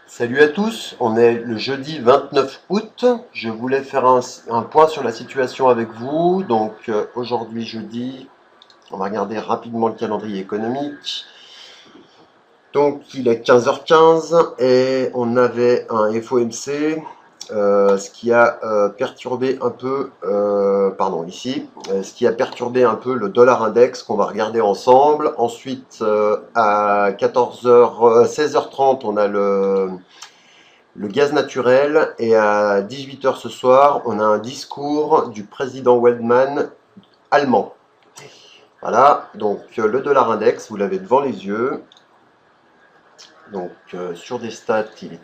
Salut à tous, on est le jeudi 29 août. Je voulais faire un point sur la situation avec vous. Donc aujourd'hui jeudi, on va regarder rapidement le calendrier économique. Donc il est 15h15 et on avait un FOMC, ce qui a perturbé un peu, ce qui a perturbé un peu le dollar index qu'on va regarder ensemble. Ensuite à 16h30, on a le gaz naturel, et à 18h ce soir, on a un discours du président Waldman allemand. Voilà, donc le dollar index, vous l'avez devant les yeux. Donc sur des stats, il est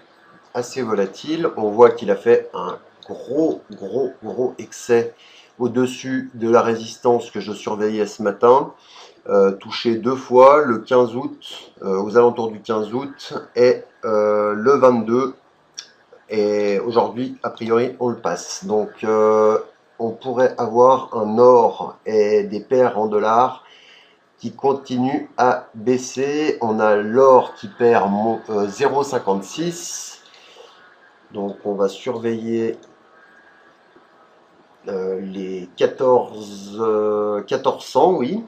assez volatile. On voit qu'il a fait un gros excès au-dessus de la résistance que je surveillais ce matin. Touché deux fois, le 15 août, aux alentours du 15 août, et le 22. Et aujourd'hui, a priori, on le passe. Donc, on pourrait avoir un or et des paires en dollars qui continuent à baisser. On a l'or qui perd 0,56. Donc, on va surveiller les 1400, oui.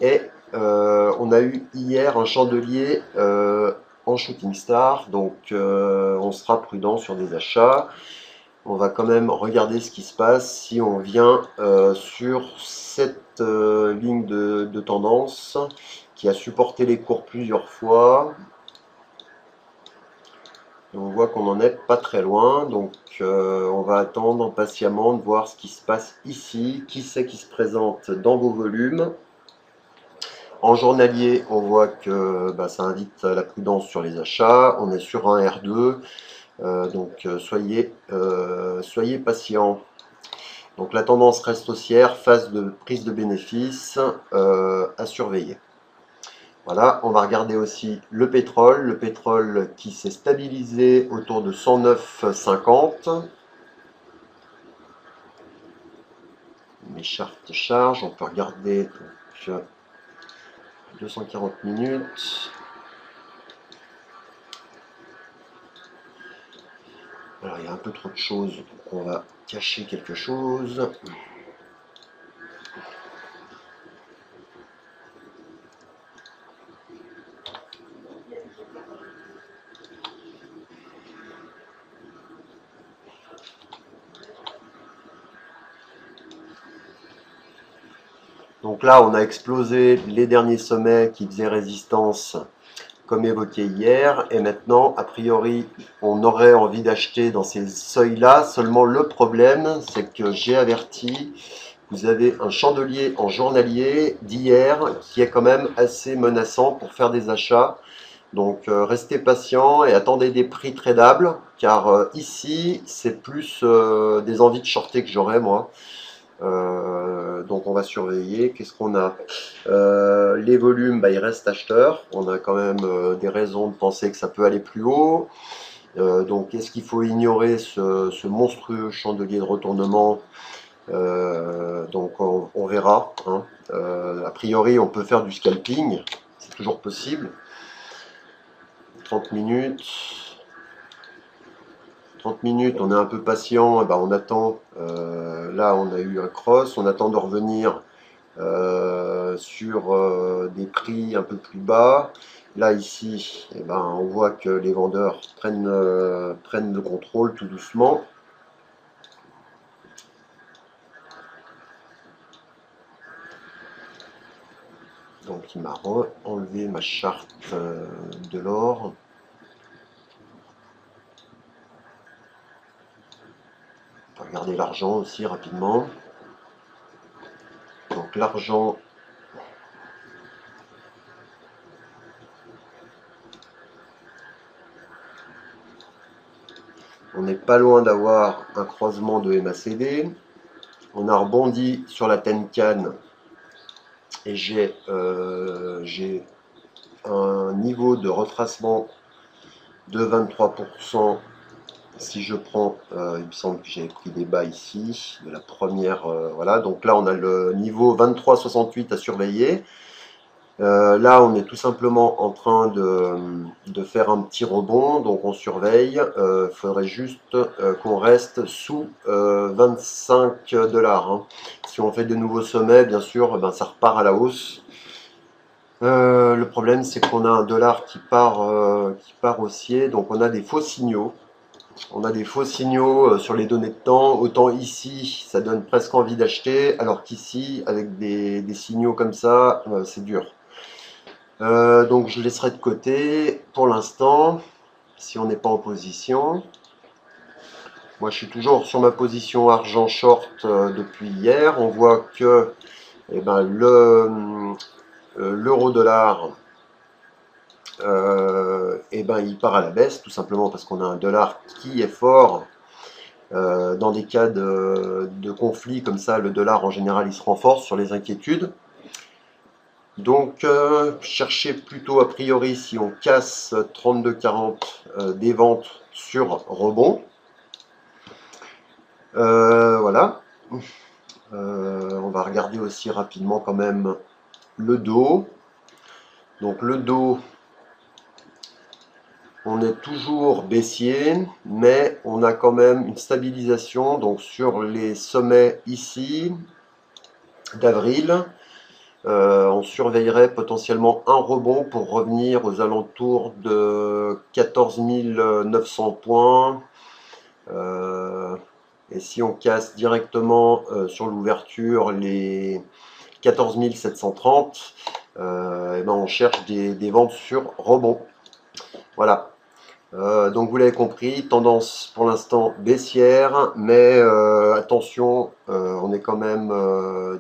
Et on a eu hier un chandelier en shooting star, donc on sera prudent sur des achats. On va quand même regarder ce qui se passe si on vient sur cette ligne de tendance qui a supporté les cours plusieurs fois. Et on voit qu'on n'en est pas très loin, donc on va attendre patiemment de voir ce qui se passe ici. Qui c'est qui se présente dans vos volumes? En journalier, on voit que ça invite à la prudence sur les achats. On est sur un R2, donc soyez patients. Donc la tendance reste haussière, phase de prise de bénéfices à surveiller. Voilà, on va regarder aussi le pétrole qui s'est stabilisé autour de 109,50. Mes chartes chargent, on peut regarder donc, 240 minutes. Alors il y a un peu trop de choses, donc on va cacher quelque chose. Donc là, on a explosé les derniers sommets qui faisaient résistance, comme évoqué hier, et maintenant, a priori, on aurait envie d'acheter dans ces seuils-là. Seulement, le problème, c'est que j'ai averti, vous avez un chandelier en journalier d'hier qui est quand même assez menaçant pour faire des achats. Donc, restez patient et attendez des prix tradables, car ici, c'est plus des envies de shorter que j'aurais, moi. Donc on va surveiller. Qu'est-ce qu'on a? Les volumes, il reste acheteur. On a quand même des raisons de penser que ça peut aller plus haut. Donc est-ce qu'il faut ignorer ce monstrueux chandelier de retournement? Donc on verra, hein. A priori, on peut faire du scalping. C'est toujours possible. 30 minutes. 30 minutes, on est un peu patient, et on attend. Là, on a eu un cross, on attend de revenir sur des prix un peu plus bas. Là, ici, on voit que les vendeurs prennent le contrôle tout doucement. Donc, il m'a enlevé ma charte de l'or. On va regarder l'argent aussi rapidement. Donc, l'argent, on n'est pas loin d'avoir un croisement de MACD. On a rebondi sur la Tenkan et j'ai un niveau de retracement de 23% Si je prends, il me semble que j'avais pris des bas ici, de la première, voilà, donc là on a le niveau 23,68 à surveiller. Là on est tout simplement en train de faire un petit rebond, donc on surveille. Il faudrait juste qu'on reste sous 25 $. Hein. Si on fait de nouveaux sommets, bien sûr, ben, ça repart à la hausse. Le problème c'est qu'on a un dollar qui part haussier, donc on a des faux signaux. On a des faux signaux sur les données de temps. Autant ici, ça donne presque envie d'acheter, alors qu'ici, avec des signaux comme ça, c'est dur. Donc je laisserai de côté pour l'instant, si on n'est pas en position. Moi, je suis toujours sur ma position argent short depuis hier. On voit que eh ben, l'euro-dollar, eh ben, il part à la baisse, tout simplement parce qu'on a un dollar qui est fort. Dans des cas de conflit comme ça, le dollar en général il se renforce sur les inquiétudes. Donc chercher plutôt a priori si on casse 32,40 des ventes sur rebond. Voilà. On va regarder aussi rapidement quand même le dos. Donc le dos, on est toujours baissier, mais on a quand même une stabilisation. Donc sur les sommets ici d'avril, on surveillerait potentiellement un rebond pour revenir aux alentours de 14 900 points. Et si on casse directement sur l'ouverture les 14 730, et ben on cherche des ventes sur rebond. Voilà. Donc vous l'avez compris, tendance pour l'instant baissière, mais attention, on est quand même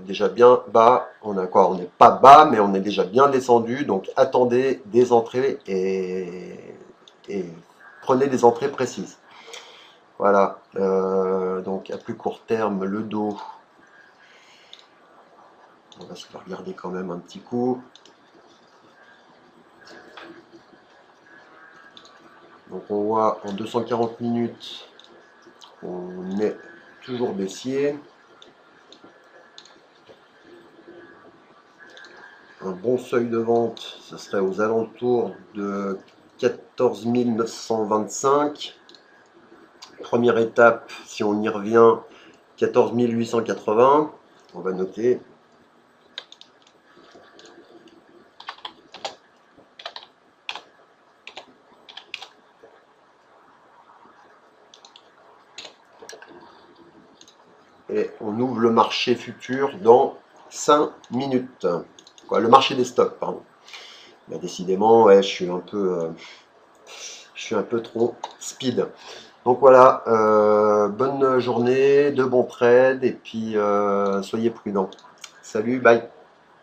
déjà bien bas. On n'est pas bas, mais on est déjà bien descendu. Donc attendez des entrées et prenez des entrées précises. Voilà. Donc à plus court terme, le dos. On va se regarder quand même un petit coup. Donc on voit en 240 minutes, on est toujours baissier. Un bon seuil de vente, ce serait aux alentours de 14 925. Première étape, si on y revient, 14 880. On va noter. Et on ouvre le marché futur dans 5 minutes. Quoi, le marché des stocks, pardon. Bah, décidément, ouais, je suis un peu trop speed. Donc voilà, bonne journée, de bons trades et puis soyez prudents. Salut, bye.